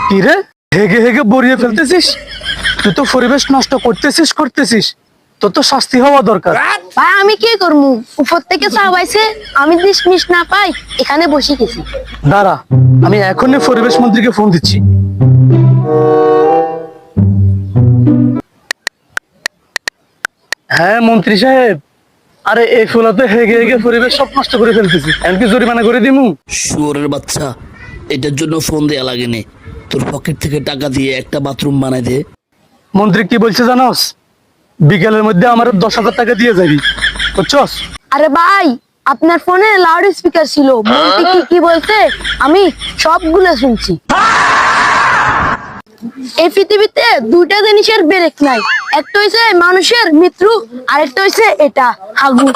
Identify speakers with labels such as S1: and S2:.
S1: কি রে, হেগে হেগে বরিয়ে ফেলতেছিস? তুই তো পরিবেশ নষ্ট করতেছিস। তোর তো শাস্তি হওয়া দরকার।
S2: ভাই আমি কি করবো, উপর থেকে চাবাইছে, আমি ডিসমিস না পাই এখানে বসে গেছি।
S1: দাঁড়া, আমি এখনই পরিবেশ মন্ত্রীকে ফোন দিচ্ছি। হ্যাঁ মন্ত্রী সাহেব, আরে এই ফুলাতে হেগে হেগে পরিবেশ সব নষ্ট করে ফেলতেছি, এমনকি জরিমানা করে দিমু।
S3: শুয়োরের বাচ্চা, এটার জন্য ফোন দেয়া লাগেনি। তোর পকেট থেকে টাকা দিয়ে একটা বাথরুম বানাই দে।
S1: মন্ত্রী কি বলছে জানোস? বিকেলের মধ্যে আমার 10,000 টাকা দিয়ে যাবি, বুঝছস?
S2: আরে ভাই, আপনার ফোনে লাউড স্পিকার ছিল, মন্ত্রী কি কি বলছে আমি সবগুলো শুনছি। এই পৃথিবীতে দুইটা জিনিসের ব্রেক নাই, একটা হইছে মানুষের মৃত্যু, আর একটা হইছে এটা হাগু।